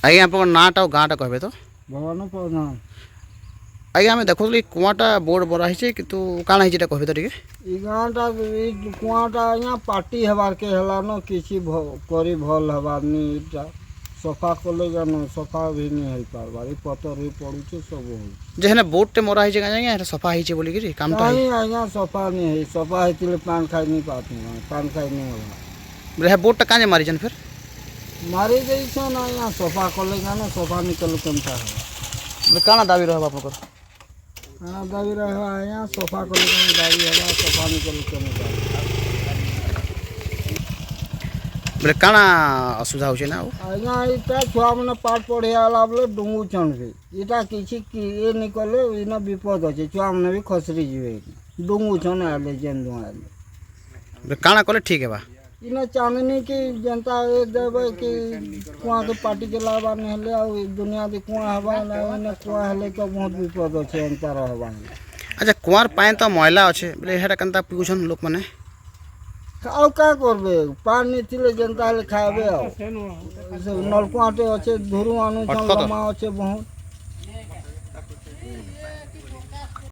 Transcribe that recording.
ଆଜ୍ଞା ଆପଣଙ୍କ ନାଁଟା ଆଉ ଗାଁଟା କହିବେ ତ? ଭଗବାନ ପ୍ରଧାନ। ଆଜ୍ଞା ଆମେ ଦେଖୁଥିଲୁ ଏ କୁଆଁଟା ବୋର୍ଡ଼ ବରା ହେଇଛି କିନ୍ତୁ କାଣା ହେଇଛି ଏଇଟା କହିବେ ତ ଟିକେ? ଇ ଗାଁଟା ଇ କୁଆଁଟା ଆଜ୍ଞା ପାଟି ହେବାର୍କେ ହେଲାନ କିଛି କରି ଭଲ୍ ହେବାର୍ନି ଇଟା ସଫା କଲେ ଜାନ ସଫା ବି ନି ହେଇପାରବାର୍ ଇ ପତର ବି ପଡ଼ୁଛେ ସବୁ ହଉଛି। ଯେ ହେନେ ବୋର୍ଡ଼ଟେ ମରା ହେଇଛି କାଇଁ ଆଜ୍ଞା ଏଟା ସଫା ହେଇଛି ବୋଲିକିରି କାମଟା କାହିଁ ଆଜ୍ଞା ସଫା ନି ହେଇ ସଫା ହେଇଥିଲେ ପାନ୍ ଖାଇ ନି ପାତୁ ପାନ୍ ଖାଇ ନି ହେବା। ବୋଲେ ହେ ବୋର୍ଡ଼ଟା କାଁଜେ ମାରିଛନ୍ ଫେର୍? ମାରି ଦେଇଛନ୍ ଆଜ୍ଞା ସଫା କଲେ ଜାନ ସଫା ନି କଲେ କେନ୍ତା ହେବା। ବୋଲେ କାଣା ଦାବି ରହିବ ଆପଣଙ୍କର? କାଣା ଦାବି ରହିବା ଆଜ୍ଞା ସଫା କଲେ କେନ୍ ଦାବି ହେବା ସଫା ନି କଲେ କେନ୍ତା ହେବା। ବୋଲେ କାଣା ଅସୁବିଧା ହଉଛେ ନା ଆଉ? ଆଜ୍ଞା ଇଟା ଛୁଆମାନେ ପାଠ୍ ପଢ଼ି ଆଏଲା ବେଲେ ଡୁଙ୍ଗୁଛନ୍ ବି ଇଟା କିଛି ଇଏ ନି କଲେ ଇନ ବିପଦ ଅଛେ ଛୁଆମାନେ ବି ଖସରି ଯିବେ ଡୁଙ୍ଗୁଛନ୍ ଆଏଲେ ଯେନ୍ ଆଏଲେ। ବୋଲେ କାଣା କଲେ ଠିକ୍ ହେବା? ଇନ ଚାନ୍ଦନୀ କି ଯେନ୍ତା ଏ ଦେବେ କି କୁଆଁକେ ପାଟିକେ ଲାଗ୍ବାର୍ ନି ହେଲେ ଆଉ ଦୁନିଆଦି କୁଆଁ ହେବା ନା କୁଆଁ ହେଲେ ତ ବହୁତ୍ ବିପଦ ଅଛେ ଏନ୍ତା ରହେବା। ଆଚ୍ଛା କୁଆଁର ପାଏନ୍ ତ ମଇଲା ଅଛେ ବୋଲେ ହେଟା କେନ୍ତା ପିଉଛନ୍ ଲୋକମାନେ? ଆଉ କାଁ କରବେ ପାନ୍ ନି ଥିଲେ ଯେନ୍ତା ହେଲେ ଖାଏବେ ଆଉ। ସେ ନଲକୁଆଁଟେ ଅଛେ ଧୁରୁ ଆନୁଛନ୍ ଅଟକ ତ ଲମା ଅଛେ ବହୁତ୍।